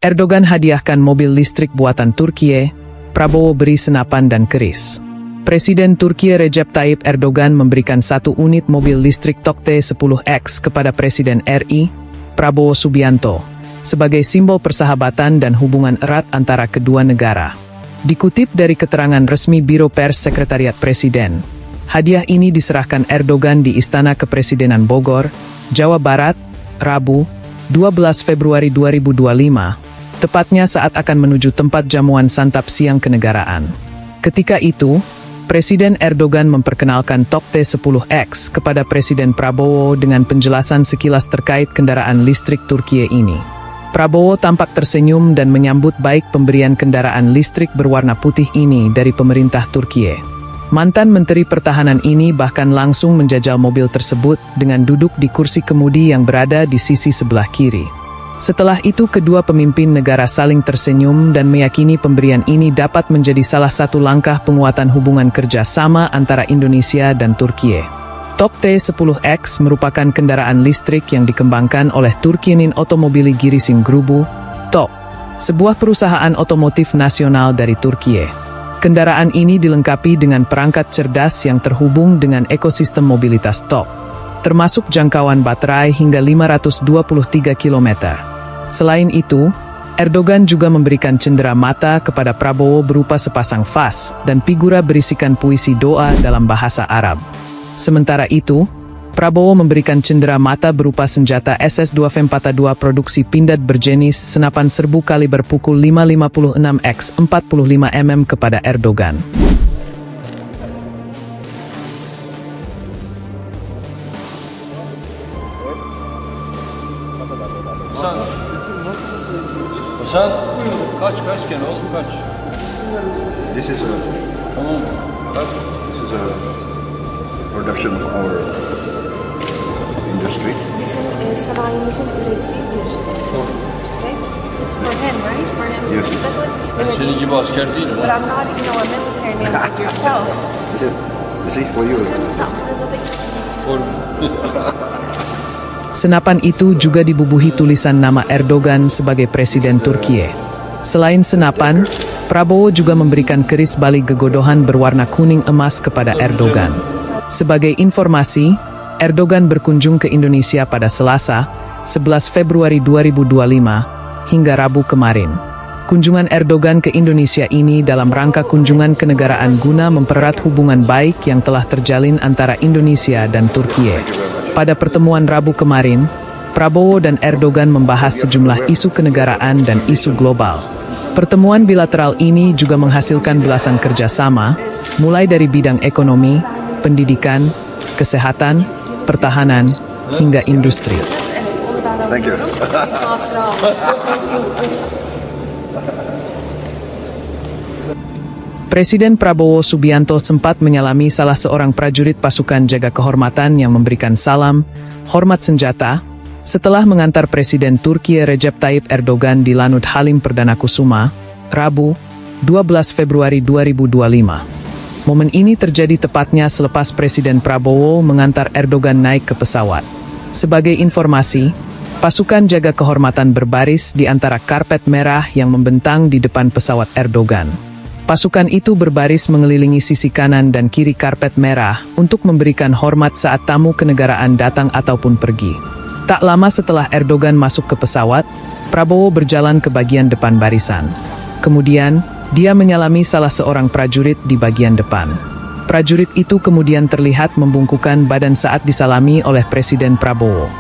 Erdogan hadiahkan mobil listrik buatan Turkiye, Prabowo beri senapan dan keris. Presiden Turkiye Recep Tayyip Erdogan memberikan 1 unit mobil listrik Tok T10X kepada Presiden RI, Prabowo Subianto, sebagai simbol persahabatan dan hubungan erat antara kedua negara. Dikutip dari keterangan resmi Biro Pers Sekretariat Presiden, hadiah ini diserahkan Erdogan di Istana Kepresidenan Bogor, Jawa Barat, Rabu, 12 Februari 2025, tepatnya saat akan menuju tempat jamuan santap siang kenegaraan. Ketika itu, Presiden Erdogan memperkenalkan Tok T10X kepada Presiden Prabowo dengan penjelasan sekilas terkait kendaraan listrik Turkiye ini. Prabowo tampak tersenyum dan menyambut baik pemberian kendaraan listrik berwarna putih ini dari pemerintah Turkiye. Mantan Menteri Pertahanan ini bahkan langsung menjajal mobil tersebut dengan duduk di kursi kemudi yang berada di sisi sebelah kiri. Setelah itu kedua pemimpin negara saling tersenyum dan meyakini pemberian ini dapat menjadi salah satu langkah penguatan hubungan kerjasama antara Indonesia dan Turkiye. Tok T10X merupakan kendaraan listrik yang dikembangkan oleh Turkiye'nin Otomobili Girişim Grubu, TOG, sebuah perusahaan otomotif nasional dari Turkiye. Kendaraan ini dilengkapi dengan perangkat cerdas yang terhubung dengan ekosistem mobilitas TOG, termasuk jangkauan baterai hingga 523 km. Selain itu, Erdogan juga memberikan cendera mata kepada Prabowo berupa sepasang vas dan figura berisikan puisi doa dalam bahasa Arab. Sementara itu, Prabowo memberikan cendera mata berupa senjata SS-2V42 produksi Pindad berjenis senapan serbu kaliber pukul 5,56 x 45 mm kepada Erdogan. Hasan, kaç gene oğlum kaç? This is a Tamam. Kaç? this is a production of our industry. Bizim sanayimizin ürettiği bir tüfek. It's for him, right? For him Yes. especially. Ben senin gibi asker değilim. But I'm not, a military man like yourself. You see, for you. Senapan itu juga dibubuhi tulisan nama Erdogan sebagai Presiden Turkiye. Selain senapan, Prabowo juga memberikan keris balik gegodohan berwarna kuning emas kepada Erdogan. Sebagai informasi, Erdogan berkunjung ke Indonesia pada Selasa, 11 Februari 2025, hingga Rabu kemarin. Kunjungan Erdogan ke Indonesia ini dalam rangka kunjungan kenegaraan guna mempererat hubungan baik yang telah terjalin antara Indonesia dan Turkiye. Pada pertemuan Rabu kemarin, Prabowo dan Erdogan membahas sejumlah isu kenegaraan dan isu global. Pertemuan bilateral ini juga menghasilkan belasan kerjasama, mulai dari bidang ekonomi, pendidikan, kesehatan, pertahanan, hingga industri. Thank you. Presiden Prabowo Subianto sempat menyalami salah seorang prajurit pasukan jaga kehormatan yang memberikan salam, hormat senjata, setelah mengantar Presiden Turkiye Recep Tayyip Erdogan di Lanut Halim Perdana Kusuma, Rabu, 12 Februari 2025. Momen ini terjadi tepatnya selepas Presiden Prabowo mengantar Erdogan naik ke pesawat. Sebagai informasi, pasukan jaga kehormatan berbaris di antara karpet merah yang membentang di depan pesawat Erdogan. Pasukan itu berbaris mengelilingi sisi kanan dan kiri karpet merah untuk memberikan hormat saat tamu kenegaraan datang ataupun pergi. Tak lama setelah Erdogan masuk ke pesawat, Prabowo berjalan ke bagian depan barisan. Kemudian, dia menyalami salah seorang prajurit di bagian depan. Prajurit itu kemudian terlihat membungkukkan badan saat disalami oleh Presiden Prabowo.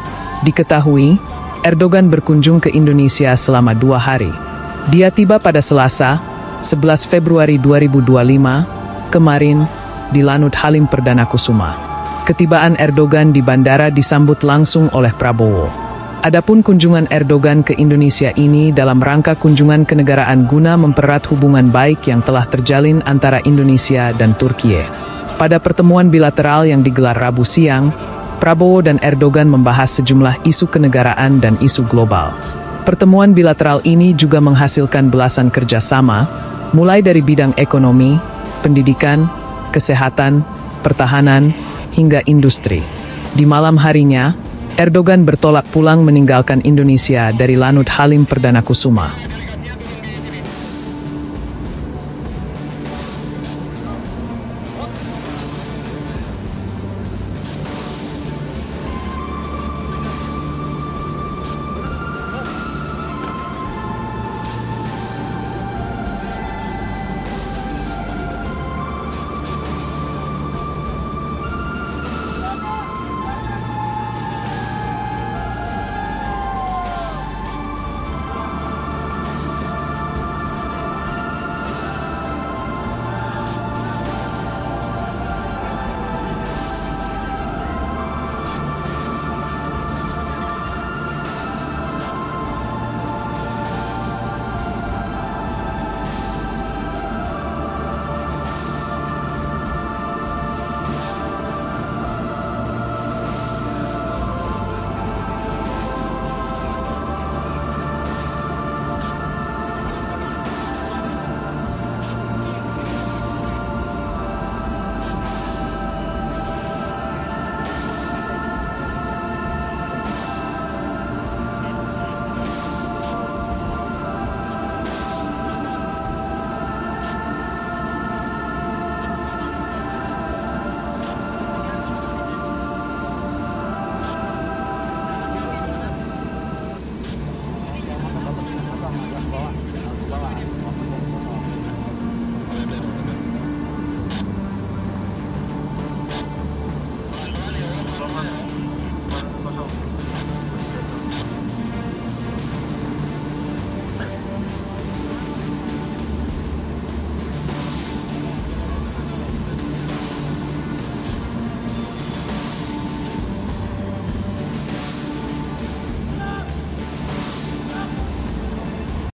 Diketahui, Erdogan berkunjung ke Indonesia selama 2 hari. Dia tiba pada Selasa, 11 Februari 2025, kemarin, di Lanut Halim Perdana Kusuma. Ketibaan Erdogan di bandara disambut langsung oleh Prabowo. Adapun kunjungan Erdogan ke Indonesia ini dalam rangka kunjungan kenegaraan guna mempererat hubungan baik yang telah terjalin antara Indonesia dan Turkiye. Pada pertemuan bilateral yang digelar Rabu siang, Prabowo dan Erdogan membahas sejumlah isu kenegaraan dan isu global. Pertemuan bilateral ini juga menghasilkan belasan kerjasama, mulai dari bidang ekonomi, pendidikan, kesehatan, pertahanan, hingga industri. Di malam harinya, Erdogan bertolak pulang meninggalkan Indonesia dari Lanut Halim Perdana Kusuma.